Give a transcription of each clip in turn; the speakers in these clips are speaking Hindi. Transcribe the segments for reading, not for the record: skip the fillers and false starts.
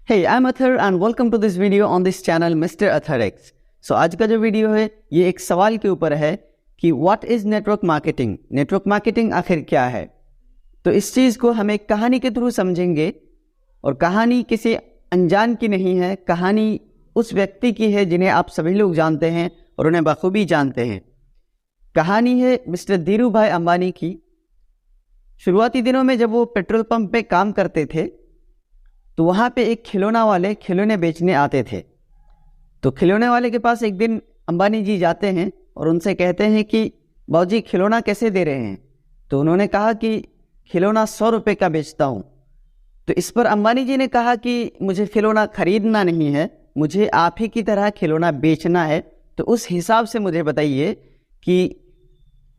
Hey, I'm Athar and welcome to this video on this channel Mr. Athar X. So आज का जो वीडियो है ये एक सवाल के ऊपर है कि what is network marketing. Network marketing आखिर क्या है। तो इस चीज़ को हम एक कहानी के थ्रू समझेंगे और कहानी किसी अनजान की नहीं है, कहानी उस व्यक्ति की है जिन्हें आप सभी लोग जानते हैं और उन्हें बखूबी जानते हैं। कहानी है मिस्टर धीरू भाई अंबानी की। शुरुआती दिनों में जब वो पेट्रोल पंप पे काम करते थे तो वहाँ पे एक खिलौना वाले खिलौने बेचने आते थे। तो खिलौने वाले के पास एक दिन अंबानी जी जाते हैं और उनसे कहते हैं कि बाबूजी खिलौना कैसे दे रहे हैं। तो उन्होंने कहा कि खिलौना 100 रुपये का बेचता हूँ। तो इस पर अंबानी जी ने कहा कि मुझे खिलौना खरीदना नहीं है, मुझे आप ही की तरह खिलौना बेचना है। तो उस हिसाब से मुझे बताइए कि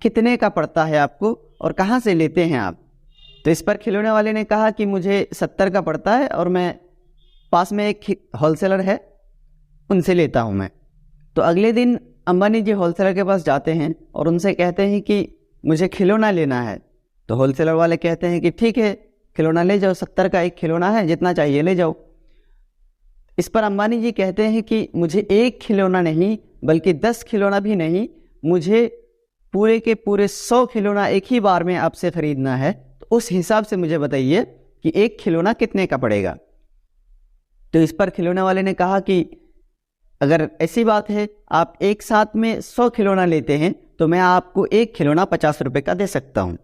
कितने का पड़ता है आपको और कहाँ से लेते हैं आप। तो इस पर खिलौने वाले ने कहा कि मुझे 70 का पड़ता है और मैं पास में एक होलसेलर है उनसे लेता हूँ मैं। तो अगले दिन अंबानी जी होलसेलर के पास जाते हैं और उनसे कहते हैं कि मुझे खिलौना लेना है। तो होलसेलर वाले कहते हैं कि ठीक है खिलौना ले जाओ, 70 का एक खिलौना है, जितना चाहिए ले जाओ। इस पर अंबानी जी कहते हैं कि मुझे एक खिलौना नहीं बल्कि 10 खिलौना भी नहीं, मुझे पूरे के पूरे 100 खिलौना एक ही बार में आपसे ख़रीदना है। तो उस हिसाब से मुझे बताइए कि एक खिलौना कितने का पड़ेगा। तो इस पर खिलौने वाले ने कहा कि अगर ऐसी बात है आप एक साथ में 100 खिलौना लेते हैं तो मैं आपको एक खिलौना 50 रुपये का दे सकता हूँ।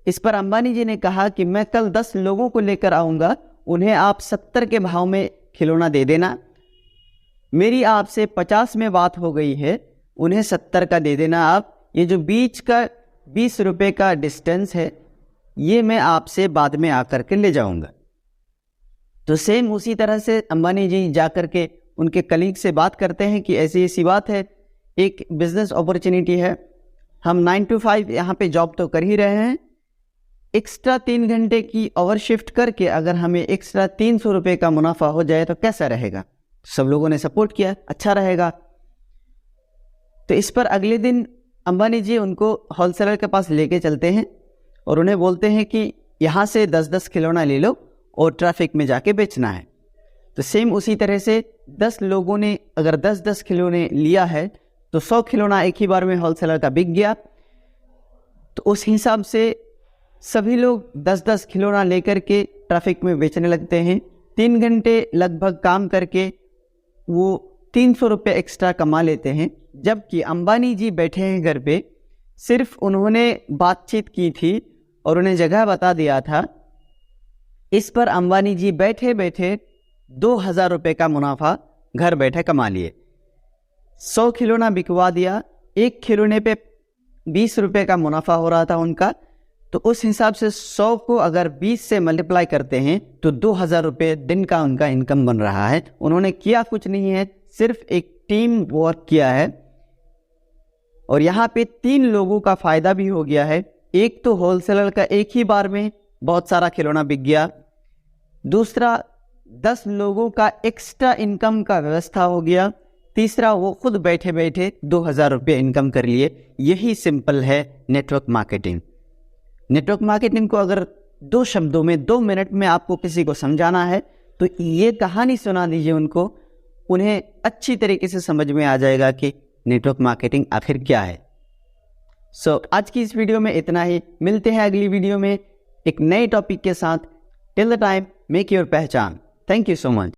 इस पर अंबानी जी ने कहा कि मैं कल 10 लोगों को लेकर आऊँगा, उन्हें आप 70 के भाव में खिलौना दे देना। मेरी आपसे 50 में बात हो गई है, उन्हें 70 का दे देना आप। ये जो बीच का 20 रुपये का डिस्टेंस है ये मैं आपसे बाद में आकर के ले जाऊंगा। तो सेम उसी तरह से अंबानी जी जाकर के उनके कलीग से बात करते हैं कि ऐसी ऐसी बात है, एक बिजनेस अपॉर्चुनिटी है, हम 9 to 5 यहाँ पे जॉब तो कर ही रहे हैं, एक्स्ट्रा 3 घंटे की ओवर शिफ्ट करके अगर हमें एक्स्ट्रा 300 रुपये का मुनाफा हो जाए तो कैसा रहेगा। सब लोगों ने सपोर्ट किया, अच्छा रहेगा। तो इस पर अगले दिन अंबानी जी उनको होलसेलर के पास लेके चलते हैं और उन्हें बोलते हैं कि यहाँ से 10-10 खिलौना ले लो और ट्रैफिक में जाके बेचना है। तो सेम उसी तरह से 10 लोगों ने अगर 10-10 खिलौने लिया है तो 100 खिलौना एक ही बार में होलसेलर का बिक गया। तो उस हिसाब से सभी लोग 10-10 खिलौना लेकर के ट्रैफिक में बेचने लगते हैं। 3 घंटे लगभग काम करके वो 300 रुपये एक्स्ट्रा कमा लेते हैं। जबकि अंबानी जी बैठे हैं घर पे, सिर्फ उन्होंने बातचीत की थी और उन्हें जगह बता दिया था। इस पर अंबानी जी बैठे बैठे 2000 रुपये का मुनाफा घर बैठे कमा लिए। 100 खिलौना बिकवा दिया, एक खिलौने पे 20 रुपये का मुनाफा हो रहा था उनका। तो उस हिसाब से 100 को अगर 20 से मल्टीप्लाई करते हैं तो 2000 रुपये दिन का उनका इनकम बन रहा है। उन्होंने किया कुछ नहीं है, सिर्फ एक टीम वर्क किया है और यहाँ पे 3 लोगों का फ़ायदा भी हो गया है। एक तो होलसेलर का एक ही बार में बहुत सारा खिलौना बिक गया, दूसरा 10 लोगों का एक्स्ट्रा इनकम का व्यवस्था हो गया, तीसरा वो खुद बैठे बैठे 2000 रुपये इनकम कर लिए। यही सिंपल है नेटवर्क मार्केटिंग। नेटवर्क मार्केटिंग को अगर 2 शब्दों में 2 मिनट में आपको किसी को समझाना है तो ये कहानी सुना दीजिए उनको, उन्हें अच्छी तरीके से समझ में आ जाएगा कि नेटवर्क मार्केटिंग आखिर क्या है। सो आज की इस वीडियो में इतना ही। मिलते हैं अगली वीडियो में एक नए टॉपिक के साथ। Till the time make your पहचान। Thank you so much.